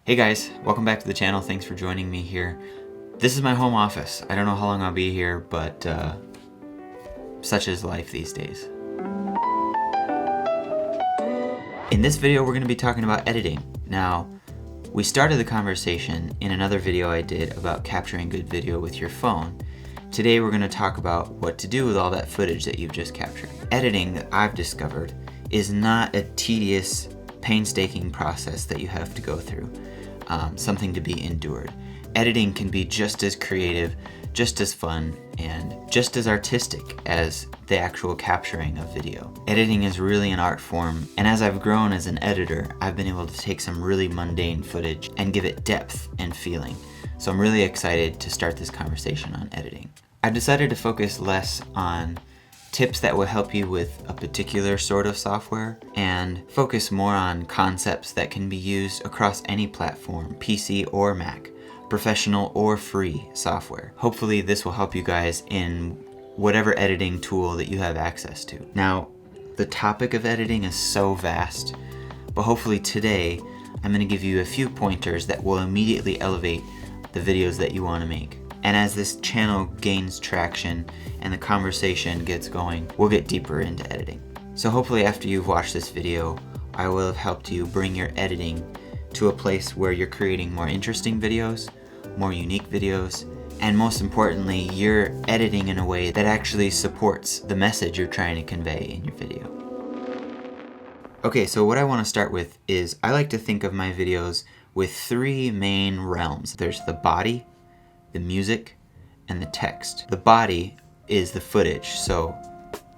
Hey guys, welcome back to the channel. Thanks for joining me here. This is my home office. I don't know how long I'll be here, but such is life these days. In this video, we're going to be talking about editing. Now, we started the conversation in another video I did about capturing good video with your phone. Today, we're going to talk about what to do with all that footage that you've just captured. Editing, that I've discovered, is not a tedious, painstaking process that you have to go through. Something to be endured. Editing can be just as creative, just as fun, and just as artistic as the actual capturing of video. Editing is really an art form, and as I've grown as an editor, I've been able to take some really mundane footage and give it depth and feeling. So I'm really excited to start this conversation on editing. I've decided to focus less on tips that will help you with a particular sort of software and focus more on concepts that can be used across any platform, PC or Mac, professional or free software. Hopefully this will help you guys in whatever editing tool that you have access to. Now, the topic of editing is so vast, but hopefully today I'm going to give you a few pointers that will immediately elevate the videos that you want to make. And as this channel gains traction and the conversation gets going, we'll get deeper into editing. So hopefully after you've watched this video, I will have helped you bring your editing to a place where you're creating more interesting videos, more unique videos, and most importantly, you're editing in a way that actually supports the message you're trying to convey in your video. Okay, so what I want to start with is I like to think of my videos with three main realms. There's the body, the music, and the text. The body is the footage, so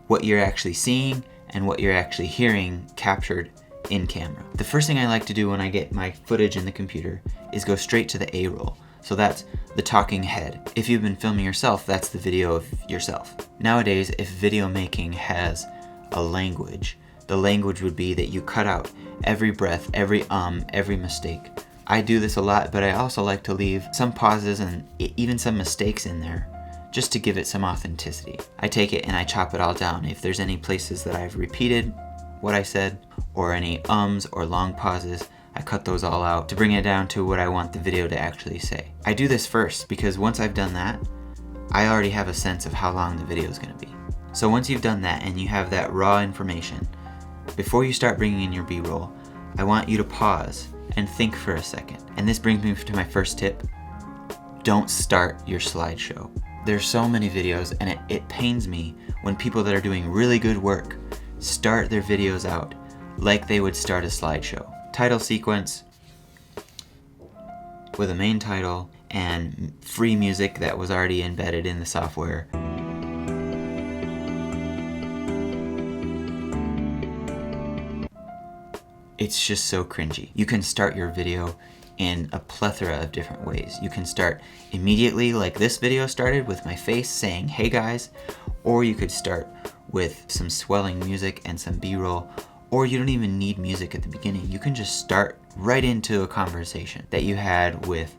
what you're actually seeing and what you're actually hearing captured in camera. The first thing I like to do when I get my footage in the computer is go straight to the A-roll. So that's the talking head. If you've been filming yourself, that's the video of yourself. Nowadays, if video making has a language, the language would be that you cut out every breath, every mistake. I do this a lot, but I also like to leave some pauses and even some mistakes in there just to give it some authenticity. I take it and I chop it all down. If there's any places that I've repeated what I said or any ums or long pauses, I cut those all out to bring it down to what I want the video to actually say. I do this first because once I've done that, I already have a sense of how long the video is going to be. So once you've done that and you have that raw information, before you start bringing in your B-roll, I want you to pause and think for a second. And this brings me to my first tip. Don't start your slideshow. There's so many videos and it pains me when people that are doing really good work start their videos out like they would start a slideshow. Title sequence with a main title and free music that was already embedded in the software. It's just so cringy. You can start your video in a plethora of different ways. You can start immediately like this video started with my face saying, "Hey guys," or you could start with some swelling music and some B-roll, or you don't even need music at the beginning. You can just start right into a conversation that you had with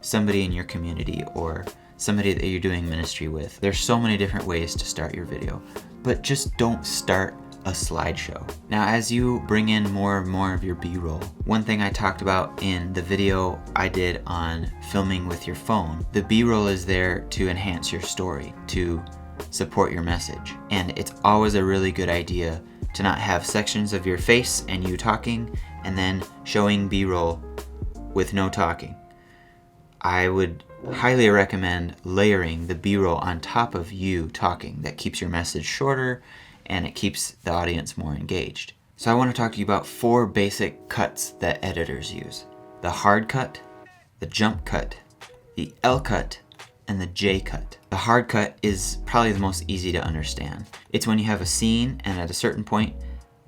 somebody in your community or somebody that you're doing ministry with. There's so many different ways to start your video, but just don't start a slideshow. Now, as you bring in more and more of your B-roll, one thing I talked about in the video I did on filming with your phone, the B-roll is there to enhance your story, to support your message. And it's always a really good idea to not have sections of your face and you talking and then showing B-roll with no talking. I would highly recommend layering the B-roll on top of you talking. That keeps your message shorter and it keeps the audience more engaged. So I want to talk to you about 4 basic cuts that editors use. The hard cut, the jump cut, the L cut, and the J cut. The hard cut is probably the most easy to understand. It's when you have a scene and at a certain point,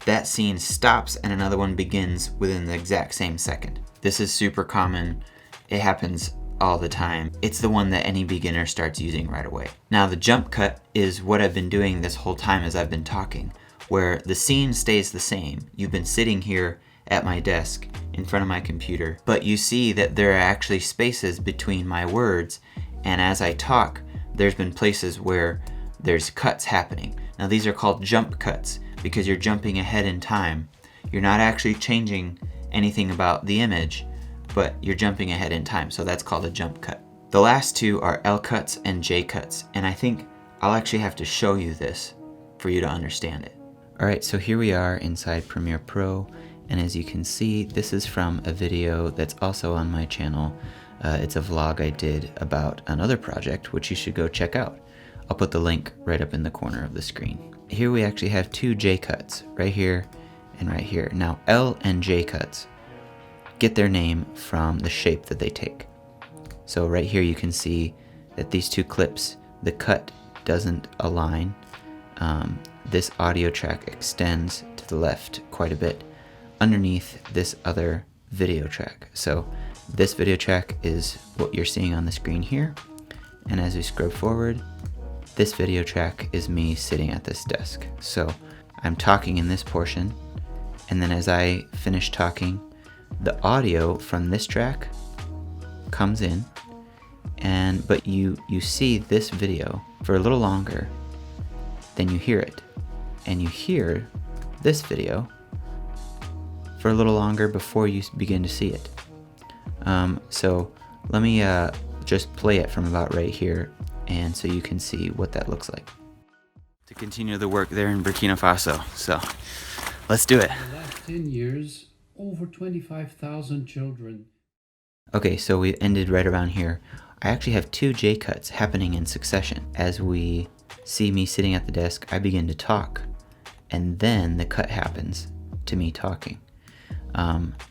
that scene stops and another one begins within the exact same second. This is super common. It happens all the time. It's the one that any beginner starts using right away. Now the jump cut is what I've been doing this whole time as I've been talking, where the scene stays the same. You've been sitting here at my desk in front of my computer, but you see that there are actually spaces between my words, and as I talk, there's been places where there's cuts happening. Now these are called jump cuts because you're jumping ahead in time. You're not actually changing anything about the image, but you're jumping ahead in time, so that's called a jump cut. The last two are L cuts and J cuts, and I think I'll actually have to show you this for you to understand it. Alright, so here we are inside Premiere Pro, and as you can see, this is from a video that's also on my channel. It's a vlog I did about another project, which you should go check out. I'll put the link right up in the corner of the screen. Here we actually have two J cuts, right here and right here. Now, L and J cuts get their name from the shape that they take. So right here you can see that these two clips, the cut doesn't align. This audio track extends to the left quite a bit underneath this other video track. So this video track is what you're seeing on the screen here, and as we scrub forward, this video track is me sitting at this desk. So I'm talking in this portion, and then as I finish talking, the audio from this track comes in, but you see this video for a little longer than you hear it, and you hear this video for a little longer before you begin to see it. So let me just play it from about right here, and so you can see what that looks like. To continue the work there in Burkina Faso, so let's do it. In the last 10 years, over 25,000 children. Okay, so we ended right around here. I actually have two J cuts happening in succession. As we see me sitting at the desk, I begin to talk, and then the cut happens to me talking.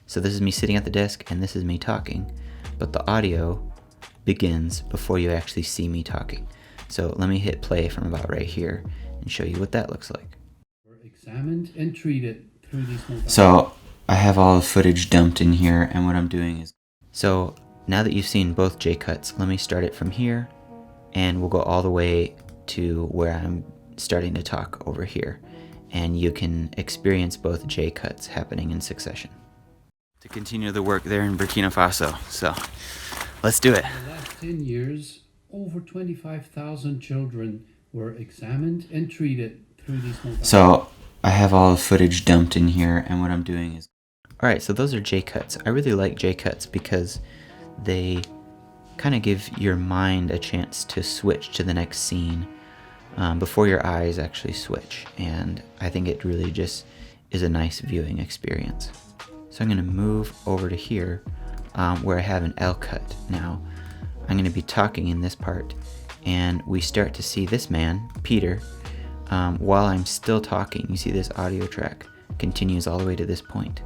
So this is me sitting at the desk, and this is me talking, but the audio begins before you actually see me talking. So let me hit play from about right here and show you what that looks like. Were examined and treated through these modalities. So I have all the footage dumped in here, and what I'm doing is... So now that you've seen both J cuts, let me start it from here, and we'll go all the way to where I'm starting to talk over here, and you can experience both J cuts happening in succession. To continue the work there in Burkina Faso, so let's do it. In the last 10 years, over 25,000 children were examined and treated through these modalities. So I have all the footage dumped in here, and what I'm doing is... Alright, so those are J cuts. I really like J cuts because they kind of give your mind a chance to switch to the next scene before your eyes actually switch, and I think it really just is a nice viewing experience. So I'm going to move over to here where I have an L cut. Now I'm going to be talking in this part, and we start to see this man, Peter, while I'm still talking. You see this audio track continues all the way to this point.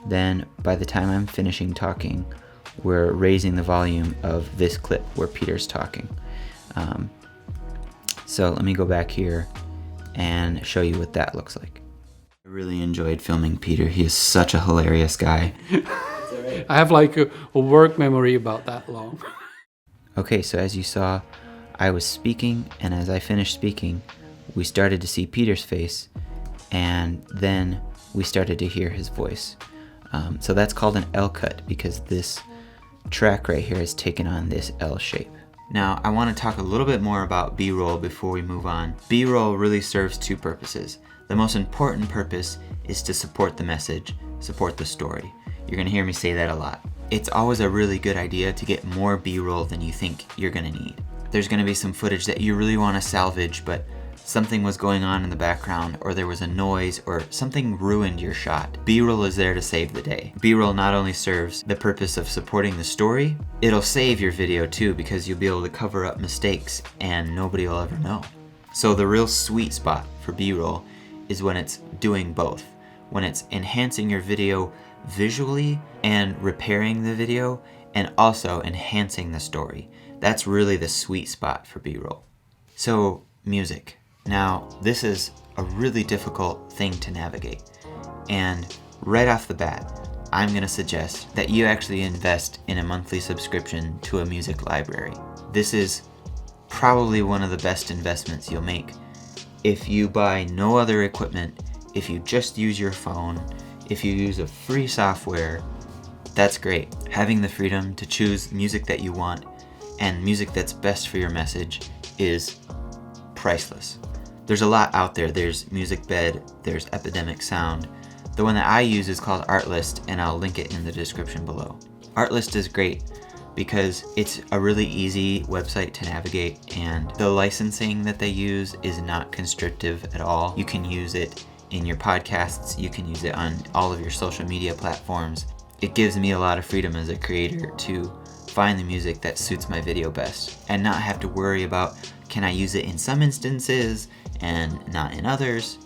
Then by the time I'm finishing talking, we're raising the volume of this clip where Peter's talking. So let me go back here and show you what that looks like. I really enjoyed filming Peter. He is such a hilarious guy. I have like a work memory about that long. Okay, so as you saw, I was speaking, and as I finished speaking, we started to see Peter's face, and then we started to hear his voice. So that's called an L cut because this track right here has taken on this L shape. Now, I want to talk a little bit more about B-roll before we move on. B-roll really serves two purposes. The most important purpose is to support the message, support the story. You're going to hear me say that a lot. It's always a really good idea to get more B-roll than you think you're going to need. There's going to be some footage that you really want to salvage, but something was going on in the background, or there was a noise, or something ruined your shot. B-roll is there to save the day. B-roll not only serves the purpose of supporting the story, it'll save your video too, because you'll be able to cover up mistakes and nobody will ever know. So the real sweet spot for B-roll is when it's doing both. When it's enhancing your video visually and repairing the video, and also enhancing the story. That's really the sweet spot for B-roll. So, music. Now, this is a really difficult thing to navigate, and right off the bat, I'm going to suggest that you actually invest in a monthly subscription to a music library. This is probably one of the best investments you'll make. If you buy no other equipment, if you just use your phone, if you use a free software, that's great. Having the freedom to choose music that you want and music that's best for your message is priceless. There's a lot out there. There's MusicBed, there's Epidemic Sound, The one that I use is called Artlist, and I'll link it in the description below. Artlist is great because it's a really easy website to navigate, and the licensing that they use is not constrictive at all. You can use it in your podcasts, you can use it on all of your social media platforms. It gives me a lot of freedom as a creator to find the music that suits my video best and not have to worry about, can I use it in some instances and not in others?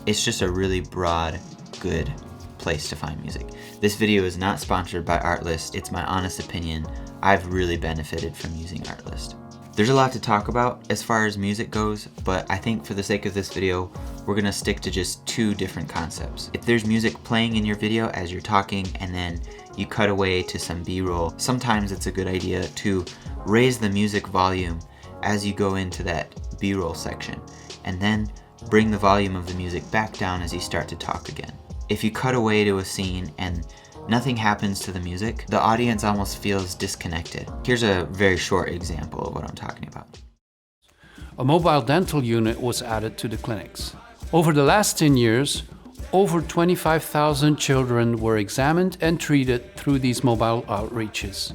It's just a really broad, good place to find music. This video is not sponsored by Artlist. It's my honest opinion. I've really benefited from using Artlist. There's a lot to talk about as far as music goes, but I think for the sake of this video, we're gonna stick to just two different concepts. If there's music playing in your video as you're talking and then you cut away to some B-roll, sometimes it's a good idea to raise the music volume as you go into that B-roll section, and then bring the volume of the music back down as you start to talk again. If you cut away to a scene and nothing happens to the music, the audience almost feels disconnected. Here's a very short example of what I'm talking about. A mobile dental unit was added to the clinics. Over the last 10 years, over 25,000 children were examined and treated through these mobile outreaches.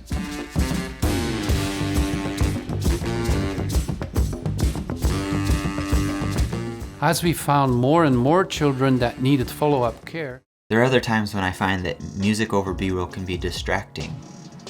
As we found more and more children that needed follow-up care. There are other times when I find that music over B-roll can be distracting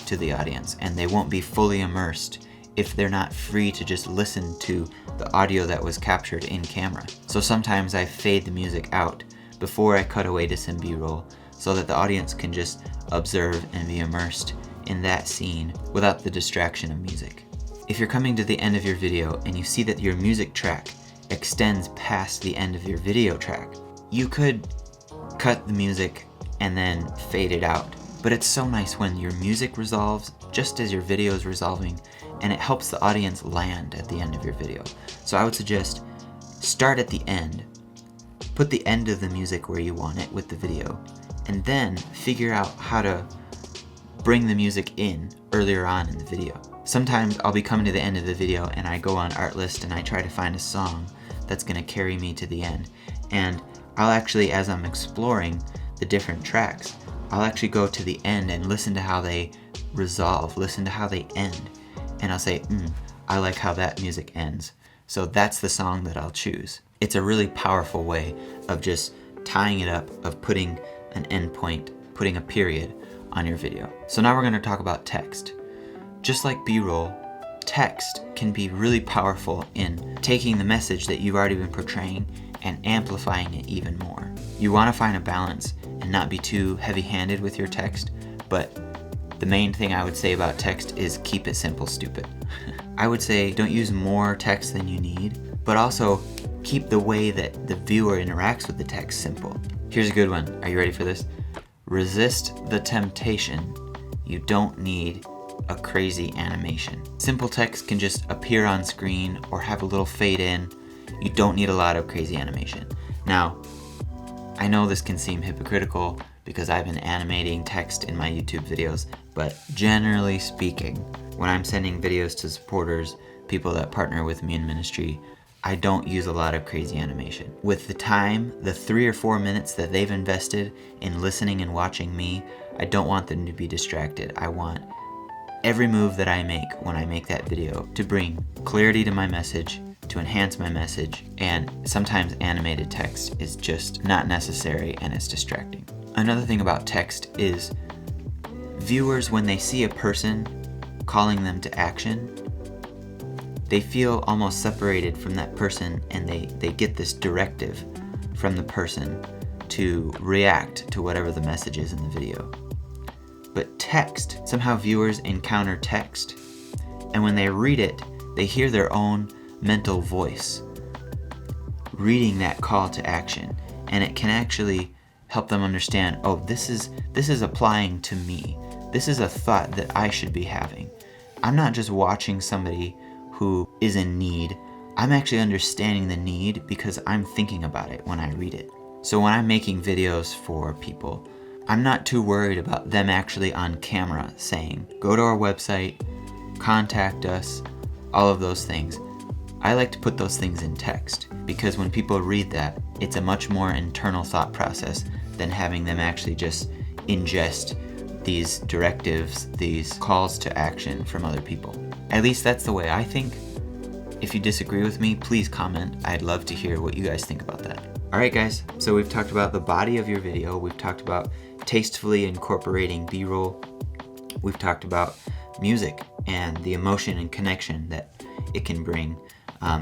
to the audience, and they won't be fully immersed if they're not free to just listen to the audio that was captured in camera. So sometimes I fade the music out before I cut away to some B-roll so that the audience can just observe and be immersed in that scene without the distraction of music. If you're coming to the end of your video and you see that your music track extends past the end of your video track, you could cut the music and then fade it out. But it's so nice when your music resolves just as your video is resolving, and it helps the audience land at the end of your video. So I would suggest start at the end, put the end of the music where you want it with the video, and then figure out how to bring the music in earlier on in the video. Sometimes I'll be coming to the end of the video and I go on Artlist and I try to find a song that's gonna carry me to the end. And I'll actually, as I'm exploring the different tracks, I'll actually go to the end and listen to how they resolve, listen to how they end. And I'll say, I like how that music ends. So that's the song that I'll choose. It's a really powerful way of just tying it up, of putting an end point, putting a period on your video. So now we're gonna talk about text. Just like B-roll, text can be really powerful in taking the message that you've already been portraying and amplifying it even more. You want to find a balance and not be too heavy-handed with your text, but the main thing I would say about text is keep it simple, stupid. I would say don't use more text than you need, but also keep the way that the viewer interacts with the text simple. Here's a good one. Are you ready for this? Resist the temptation. You don't need a crazy animation. Simple text can just appear on screen or have a little fade in. You don't need a lot of crazy animation. Now, I know this can seem hypocritical because I've been animating text in my YouTube videos, but generally speaking, when I'm sending videos to supporters, people that partner with me in ministry, I don't use a lot of crazy animation. With the time, the 3 or 4 minutes that they've invested in listening and watching me, I don't want them to be distracted. I want every move that I make when I make that video to bring clarity to my message, to enhance my message, and sometimes animated text is just not necessary and it's distracting. Another thing about text is viewers, when they see a person calling them to action, they feel almost separated from that person, and they get this directive from the person to react to whatever the message is in the video. But text, somehow viewers encounter text, and when they read it, they hear their own mental voice reading that call to action, and it can actually help them understand, oh, this is applying to me. This is a thought that I should be having. I'm not just watching somebody who is in need. I'm actually understanding the need because I'm thinking about it when I read it. So when I'm making videos for people, I'm not too worried about them actually on camera saying, go to our website, contact us, all of those things. I like to put those things in text because when people read that, it's a much more internal thought process than having them actually just ingest these directives, these calls to action from other people. At least that's the way I think. If you disagree with me, please comment. I'd love to hear what you guys think about that. Alright guys, so we've talked about the body of your video, we've talked about tastefully incorporating B-roll, we've talked about music and the emotion and connection that it can bring,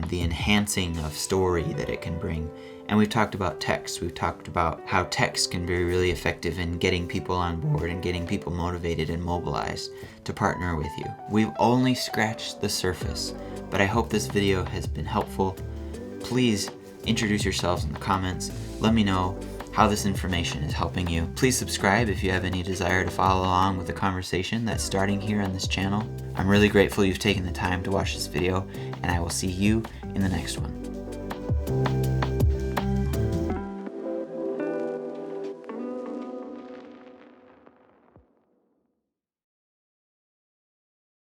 the enhancing of story that it can bring, and we've talked about text. We've talked about how text can be really effective in getting people on board and getting people motivated and mobilized to partner with you. We've only scratched the surface, but I hope this video has been helpful. Please introduce yourselves in the comments. Let me know how this information is helping you. Please subscribe if you have any desire to follow along with the conversation that's starting here on this channel. I'm really grateful you've taken the time to watch this video, and I will see you in the next one.